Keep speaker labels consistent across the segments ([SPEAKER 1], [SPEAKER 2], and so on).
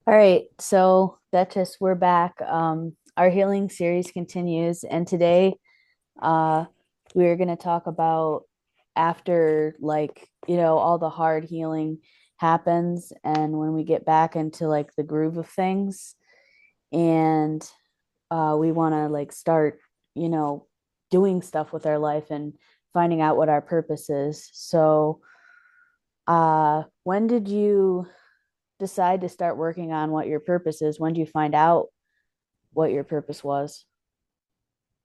[SPEAKER 1] All right, so Duchess, we're back. Our healing series continues, and today, uh, we're going to talk about after, all the hard healing happens, and when we get back into like the groove of things, and we want to start, you know, doing stuff with our life and finding out what our purpose is. So, when did you decide to start working on what your purpose is? When did you find out what your purpose was?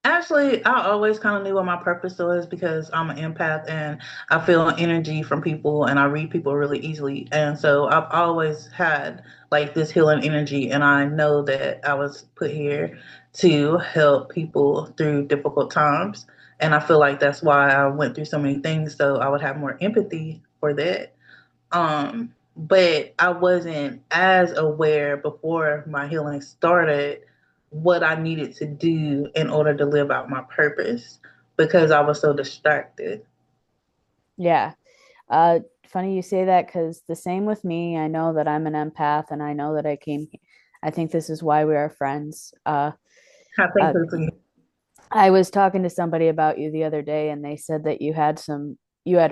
[SPEAKER 2] Actually, I always kind of knew what my purpose was because I'm an empath and I feel energy from people and I read people really easily. And so I've always had like this healing energy, and I know that I was put here to help people through difficult times. And I feel like that's why I went through so many things, so I would have more empathy for that. But I wasn't as aware before my healing started what I needed to do in order to live out my purpose because I was so distracted.
[SPEAKER 1] Yeah. Funny you say that because the same with me. I know that I'm an empath and I know that I think this is why we are friends.
[SPEAKER 2] I think
[SPEAKER 1] Uh,
[SPEAKER 2] this is
[SPEAKER 1] I was talking to somebody about you the other day and they said that you had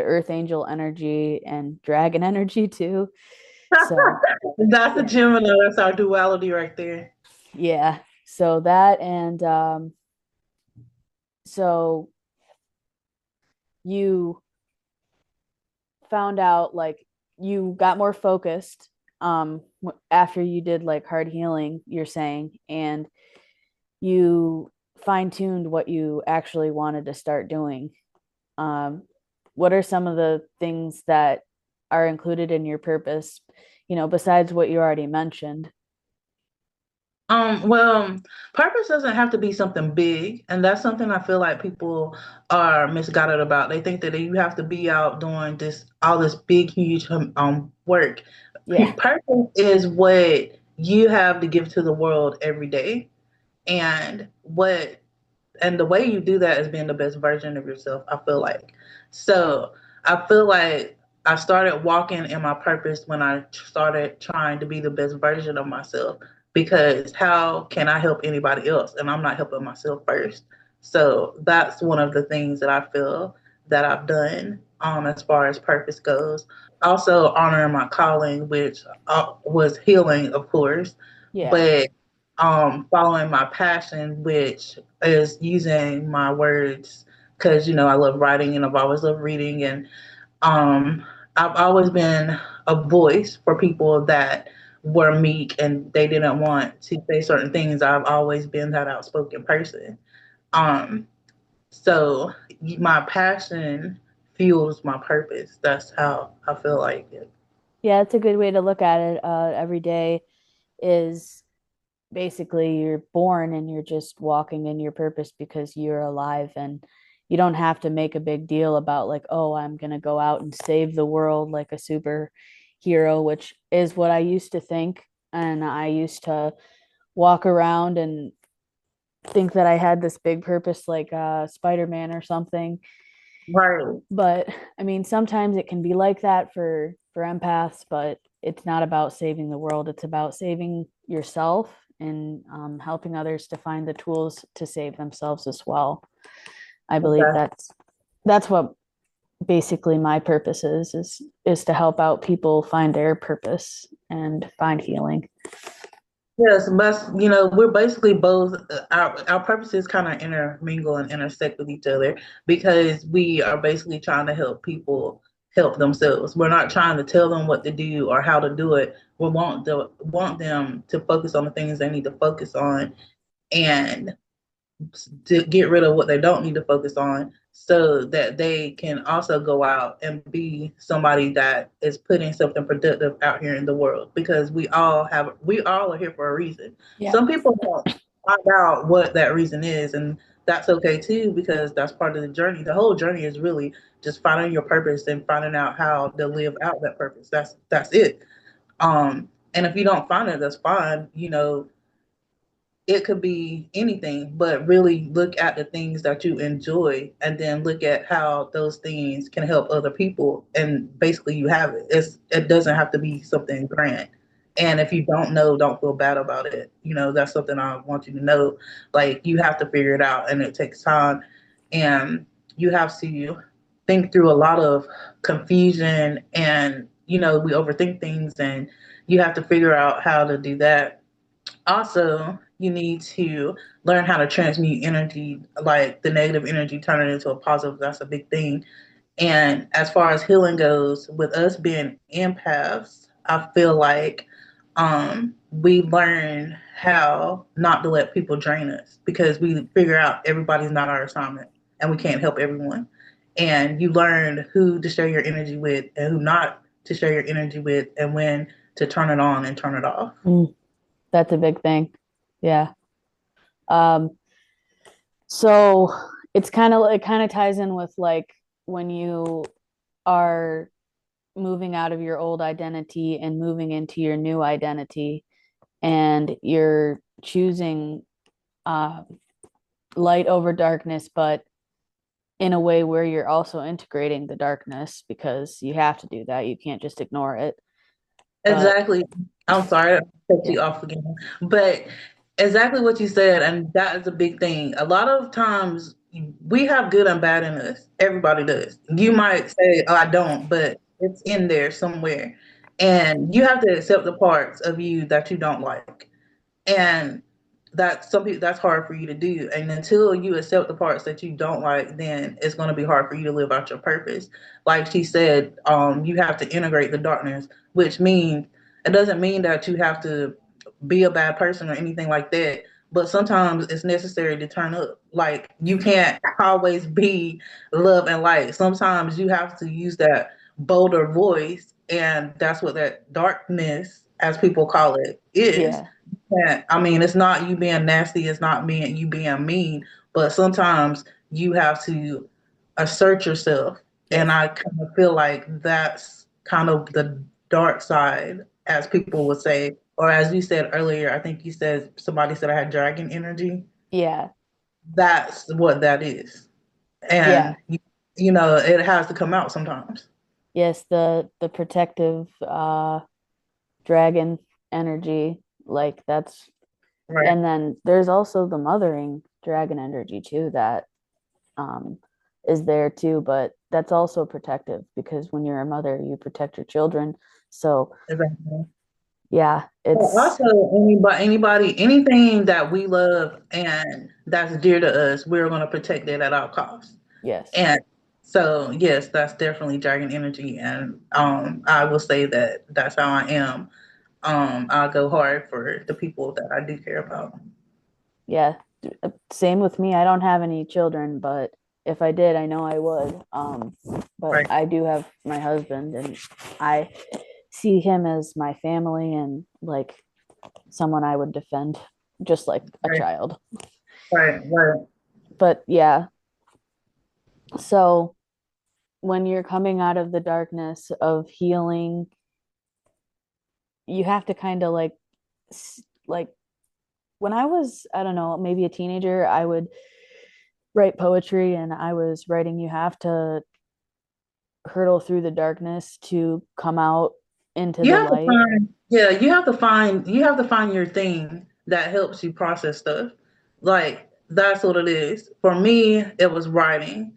[SPEAKER 1] earth angel energy and dragon energy too. So,
[SPEAKER 2] that's a Gemini. That's our duality right there.
[SPEAKER 1] yeah. So that and so you found out like you got more focused after you did like hard healing, you're saying, and you fine-tuned what you actually wanted to start doing. um what are some of the things that are included in your purpose, besides what you already mentioned?
[SPEAKER 2] Well, purpose doesn't have to be something big, and that's something I feel like people are misguided about. They think that you have to be out doing all this big, huge work.
[SPEAKER 1] Yeah.
[SPEAKER 2] Purpose is what you have to give to the world every day, and the way you do that is being the best version of yourself, I feel like. So I feel like I started walking in my purpose when I started trying to be the best version of myself, because how can I help anybody else and I'm not helping myself first? So that's one of the things that I feel that I've done as far as purpose goes. Also honoring my calling, which was healing, of course,
[SPEAKER 1] Yeah.
[SPEAKER 2] but following my passion, which is using my words, because I love writing and I've always loved reading, and um, I've always been a voice for people that were meek and they didn't want to say certain things. I've always been that outspoken person. Um, so my passion fuels my purpose. That's how I feel like it.
[SPEAKER 1] Yeah, it's a good way to look at it. Every day is basically you're born and you're just walking in your purpose because you're alive, and you don't have to make a big deal about like, oh, I'm going to go out and save the world like a superhero, which is what I used to think. And I used to walk around and think that I had this big purpose like Spider-Man or something.
[SPEAKER 2] Right.
[SPEAKER 1] But I mean, sometimes it can be like that for empaths, but it's not about saving the world. It's about saving yourself and helping others to find the tools to save themselves as well. I believe
[SPEAKER 2] Okay.
[SPEAKER 1] that's what basically my purpose is to help out people find their purpose and find healing.
[SPEAKER 2] Yes, but we're basically both our purposes kind of intermingle and intersect with each other because we are basically trying to help people help themselves. We're not trying to tell them what to do or how to do it. We want them to focus on the things they need to focus on and to get rid of what they don't need to focus on so that they can also go out and be somebody that is putting something productive out here in the world, because we all are here for a reason.
[SPEAKER 1] Yeah.
[SPEAKER 2] Some people won't find out what that reason is, and that's okay too, because that's part of the journey. The whole journey is really just finding your purpose and finding out how to live out that purpose. That's it. And if you don't find it, that's fine. It could be anything, but really look at the things that you enjoy and then look at how those things can help other people. And basically, you have it. It doesn't have to be something grand. And if you don't know, don't feel bad about it. That's something I want you to know. Like, you have to figure it out, and it takes time. And you have to think through a lot of confusion, and, we overthink things, and you have to figure out how to do that. Also, you need to learn how to transmute energy, like the negative energy, turn it into a positive. That's a big thing. And as far as healing goes, with us being empaths, I feel like we learn how not to let people drain us, because we figure out everybody's not our assignment and we can't help everyone. And you learn who to share your energy with and who not to share your energy with, and when to turn it on and turn it off.
[SPEAKER 1] Mm, that's a big thing. Yeah. Um, so it kind of ties in with like when you are moving out of your old identity and moving into your new identity, and you're choosing uh, light over darkness, but in a way where you're also integrating the darkness because you have to do that. You can't just ignore it. But
[SPEAKER 2] Exactly. I'm sorry to cut
[SPEAKER 1] yeah,
[SPEAKER 2] you off again, but exactly what you said, and that is a big thing. A lot of times we have good and bad in us. Everybody does. You might say, "Oh, I don't," but it's in there somewhere, and you have to accept the parts of you that you don't like. And that's hard for you to do. And until you accept the parts that you don't like, then it's going to be hard for you to live out your purpose. Like she said, you have to integrate the darkness, which means it doesn't mean that you have to be a bad person or anything like that. But sometimes it's necessary to turn up. Like, you can't always be love and light. Sometimes you have to use that bolder voice, and that's what that darkness, as people call it, is.
[SPEAKER 1] yeah,
[SPEAKER 2] Yeah, I mean, it's not you being nasty, it's not being you being mean, but sometimes you have to assert yourself. And
[SPEAKER 1] yes,
[SPEAKER 2] I kind of feel like that's kind of the dark side, as people would say, or as you said earlier, I think you said somebody said I had dragon energy.
[SPEAKER 1] yeah,
[SPEAKER 2] That's what that is.
[SPEAKER 1] yeah,
[SPEAKER 2] And it has to come out sometimes.
[SPEAKER 1] yes. The protective dragon energy, like that's,
[SPEAKER 2] Right.
[SPEAKER 1] and then there's also the mothering dragon energy too that um is there too, but that's also protective because when you're a mother, you protect your children. So
[SPEAKER 2] Exactly.
[SPEAKER 1] yeah,
[SPEAKER 2] But
[SPEAKER 1] it's
[SPEAKER 2] also, anybody, anything that we love and that's dear to us, we're going to protect it at all costs.
[SPEAKER 1] yes,
[SPEAKER 2] And so, yes, that's definitely dragon energy. And I will say that that's how I am. I'll go hard for the people that I do care about.
[SPEAKER 1] yeah. Same with me. I don't have any children, but if I did, I know I would. But
[SPEAKER 2] Right,
[SPEAKER 1] I do have my husband, and I see him as my family and like someone I would defend, just like a
[SPEAKER 2] right,
[SPEAKER 1] child.
[SPEAKER 2] right.
[SPEAKER 1] But yeah, so when you're coming out of the darkness of healing, you have to kind of like when I was, I don't know, maybe a teenager, I would write poetry and I was writing, you have to hurdle through the darkness to come out into
[SPEAKER 2] You
[SPEAKER 1] the
[SPEAKER 2] have to
[SPEAKER 1] light.
[SPEAKER 2] find, yeah, you have to find your thing that helps you process stuff. Like, that's what it is. For me, it was writing.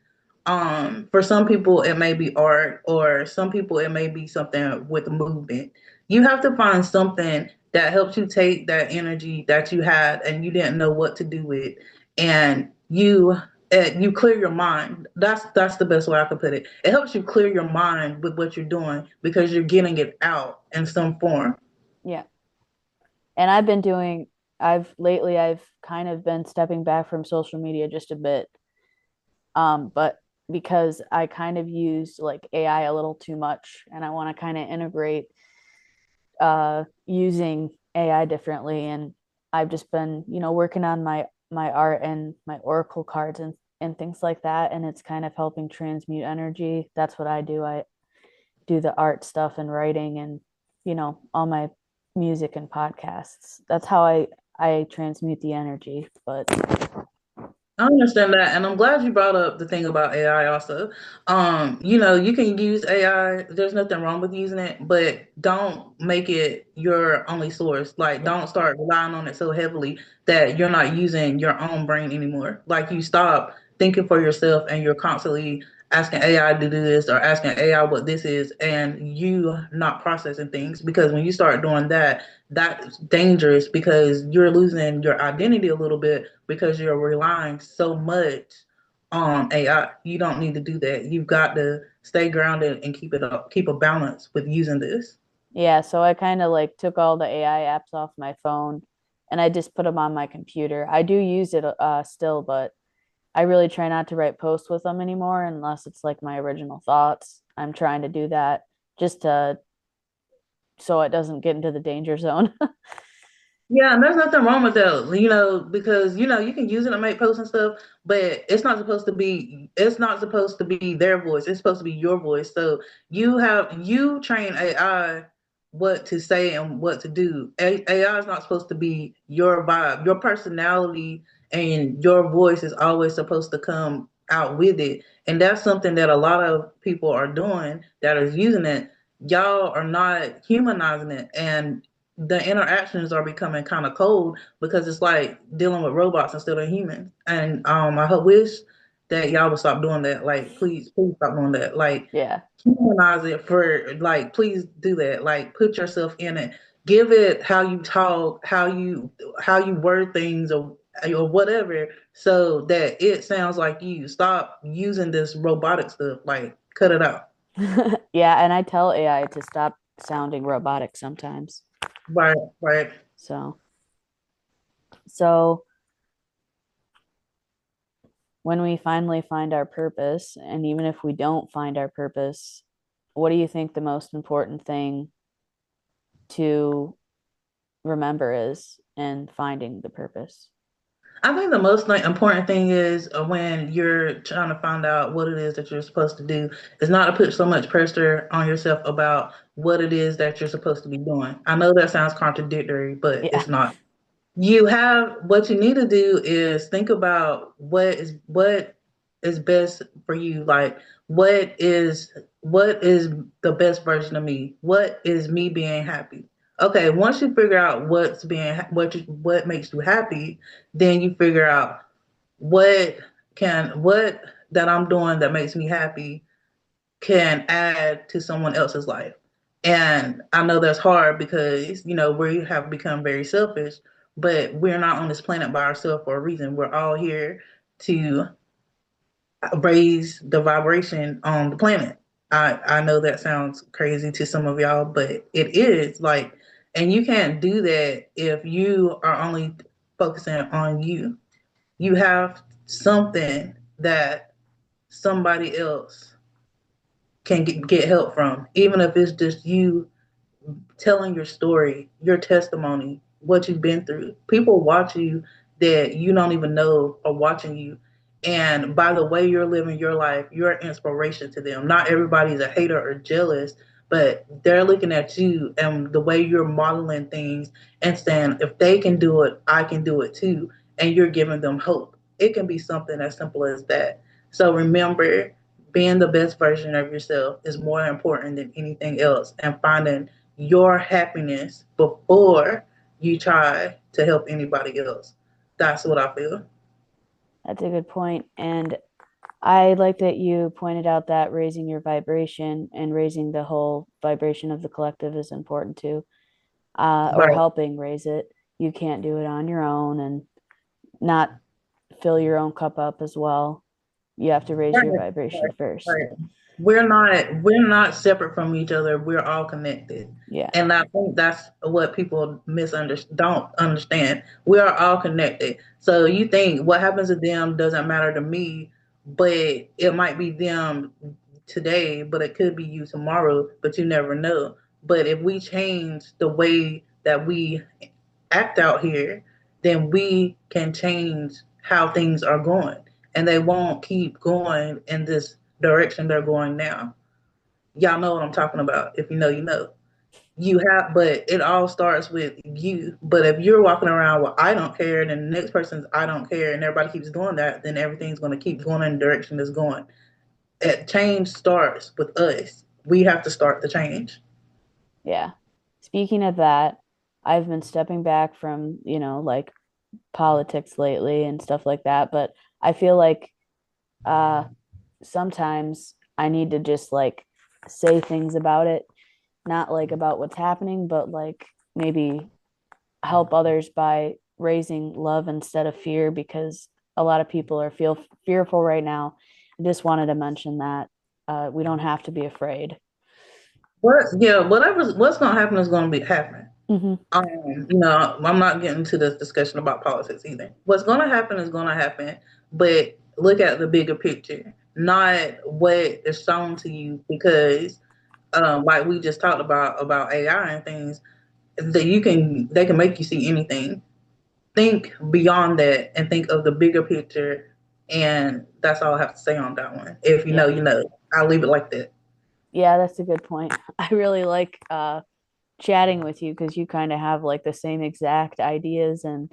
[SPEAKER 2] For some people it may be art, or some people it may be something with movement. You have to find something that helps you take that energy that you had and you didn't know what to do with, and you clear your mind. That's the best way I could put it. It helps you clear your mind with what you're doing because you're getting it out in some form.
[SPEAKER 1] Yeah. And I've kind of been stepping back from social media just a bit. But because I kind of use like AI a little too much and I want to kind of integrate using AI differently. And I've just been, working on my art and my oracle cards and things like that. And it's kind of helping transmute energy. That's what I do. I do the art stuff and writing and, all my music and podcasts. That's how I transmute the energy. But
[SPEAKER 2] I understand that, and I'm glad you brought up the thing about AI also. You can use AI. There's nothing wrong with using it, but don't make it your only source. Like,
[SPEAKER 1] Yeah.
[SPEAKER 2] don't start relying on it so heavily that you're not using your own brain anymore. Like, you stop thinking for yourself, and you're constantly asking AI to do this or asking AI what this is, and you not processing things. Because when you start doing that, that's dangerous because you're losing your identity a little bit because you're relying so much on AI. You don't need to do that. You've got to stay grounded and keep it up, keep a balance with using this.
[SPEAKER 1] Yeah, so I kind of like took all the AI apps off my phone and I just put them on my computer. I do use it still, but I really try not to write posts with them anymore unless it's like my original thoughts. I'm trying to do that just to so it doesn't get into the danger zone.
[SPEAKER 2] Yeah, and there's nothing wrong with that, because you can use it to make posts and stuff, but it's not supposed to be their voice. It's supposed to be your voice. So you train AI what to say and what to do. AI is not supposed to be your vibe. Your personality and your voice is always supposed to come out with it. And that's something that a lot of people are doing that is using it. Y'all are not humanizing it, and the interactions are becoming kind of cold because it's like dealing with robots instead of humans. And wish that y'all would stop doing that. Like, please stop doing that. Like,
[SPEAKER 1] Yeah.
[SPEAKER 2] humanize it for, like, please do that. Like, put yourself in it. Give it how you talk, how you word things, or whatever, so that it sounds like you. Stop using this robotic stuff. Like, cut it out.
[SPEAKER 1] Yeah, and I tell AI to stop sounding robotic sometimes.
[SPEAKER 2] Right, right.
[SPEAKER 1] So when we finally find our purpose, and even if we don't find our purpose, what do you think the most important thing to remember is in finding the purpose?
[SPEAKER 2] I think the most important thing is, when you're trying to find out what it is that you're supposed to do, is not to put so much pressure on yourself about what it is that you're supposed to be doing. I know that sounds contradictory, but
[SPEAKER 1] Yeah.
[SPEAKER 2] it's not. You have what you need to do is think about what is best for you. Like, what is the best version of me? What is me being happy? Okay, once you figure out what makes you happy, then you figure out what that I'm doing that makes me happy can add to someone else's life. And I know that's hard because, we have become very selfish, but we're not on this planet by ourselves for a reason. We're all here to raise the vibration on the planet. I know that sounds crazy to some of y'all, but it is like, and you can't do that if you are only focusing on you. You have something that somebody else can get help from, even if it's just you telling your story, your testimony, what you've been through. People watch you that you don't even know are watching you. And by the way you're living your life, you're an inspiration to them. Not everybody's a hater or jealous, but they're looking at you and the way you're modeling things and saying, if they can do it, I can do it too. And you're giving them hope. It can be something as simple as that. So remember, being the best version of yourself is more important than anything else, and finding your happiness before you try to help anybody else. That's what I feel.
[SPEAKER 1] That's a good point. And I like that you pointed out that raising your vibration and raising the whole vibration of the collective is important too, or
[SPEAKER 2] Right,
[SPEAKER 1] helping raise it. You can't do it on your own and not fill your own cup up as well. You have to raise
[SPEAKER 2] right,
[SPEAKER 1] your vibration
[SPEAKER 2] right,
[SPEAKER 1] first.
[SPEAKER 2] right. We're not separate from each other. We're all connected.
[SPEAKER 1] Yeah.
[SPEAKER 2] And I think that's what people misunderstand, don't understand. We are all connected. So you think what happens to them doesn't matter to me, but it might be them today, but it could be you tomorrow, but you never know. But if we change the way that we act out here, then we can change how things are going. And they won't keep going in this direction they're going now. Y'all know what I'm talking about. If you know, you know. but it all starts with you. But if you're walking around with I don't care, and then the next person's I don't care, and everybody keeps doing that, then everything's going to keep going in the direction it's going. Change starts with us. We have to start the change.
[SPEAKER 1] Yeah. Speaking of that, I've been stepping back from, like politics lately and stuff like that, but I feel like uh sometimes I need to just like say things about it, not like about what's happening, but like maybe help others by raising love instead of fear because a lot of people are feel fearful right now. I just wanted to mention that we don't have to be afraid.
[SPEAKER 2] What's going to happen is going to be happening.
[SPEAKER 1] Mm-hmm.
[SPEAKER 2] I'm not getting to this discussion about politics either. What's going to happen is going to happen, but look at the bigger picture, not what is shown to you. Because, like we just talked about AI and things, that they can make you see anything. Think beyond that and think of the bigger picture, and that's all I have to say on that one. If you know,
[SPEAKER 1] Yeah.
[SPEAKER 2] you know. I'll leave it like that.
[SPEAKER 1] Yeah, that's a good point. I really like chatting with you because you kind of have like the same exact ideas and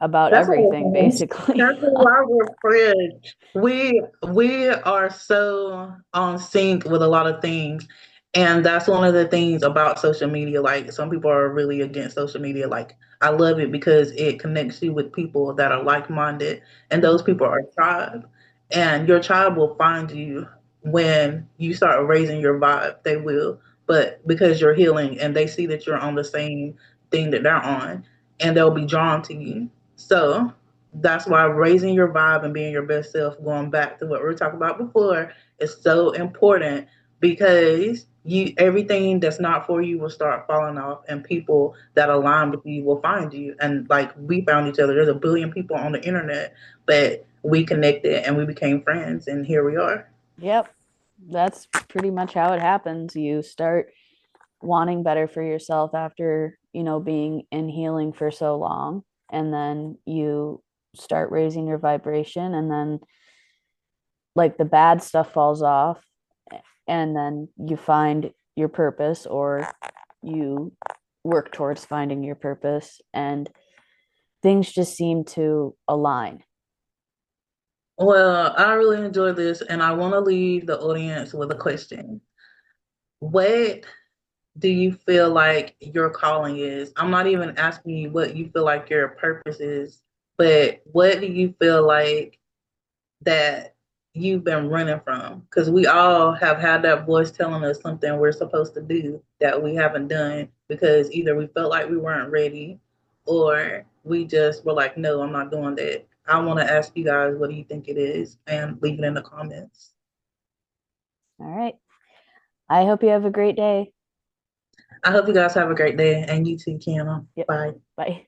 [SPEAKER 1] about
[SPEAKER 2] That's
[SPEAKER 1] everything
[SPEAKER 2] all.
[SPEAKER 1] basically.
[SPEAKER 2] That's why we're friends. We are so on sync with a lot of things. And that's one of the things about social media. Like some people are really against social media. Like I love it because it connects you with people that are like minded, and those
[SPEAKER 1] Mhm.
[SPEAKER 2] people are a tribe. And your tribe will find you when you start raising your vibe. They will. But because you're healing and they see that you're on the same thing that they're on, and they'll be drawn to you. So that's why raising your vibe and being your best self, going back to what we were talking about before, is so important, because you everything that's not for you will start falling off, and people that align with you will find you. And like we found each other. There's a billion people on the internet, but we connected and we became friends, and here we are.
[SPEAKER 1] Yep. That's pretty much how it happens. You start wanting better for yourself after, being in healing for so long. And then you start raising your vibration, and then like the bad stuff falls off, and then you find your purpose or you work towards finding your purpose, and things just seem to align.
[SPEAKER 2] Well, I really enjoyed this, and I want to leave the audience with a question. What do you feel like your calling is? I'm not even asking you what you feel like your purpose is, but what do you feel like that you've been running from? Because we all have had that voice telling us something we're supposed to do that we haven't done, because either we felt like we weren't ready, or we just were like, no, I'm not doing that. I want to ask you guys, what do you think it is? And leave it in the comments.
[SPEAKER 1] All right. I hope you have a great day.
[SPEAKER 2] I hope you guys have a great day, and you too, Kiana.
[SPEAKER 1] Yep.
[SPEAKER 2] Bye.
[SPEAKER 1] Bye.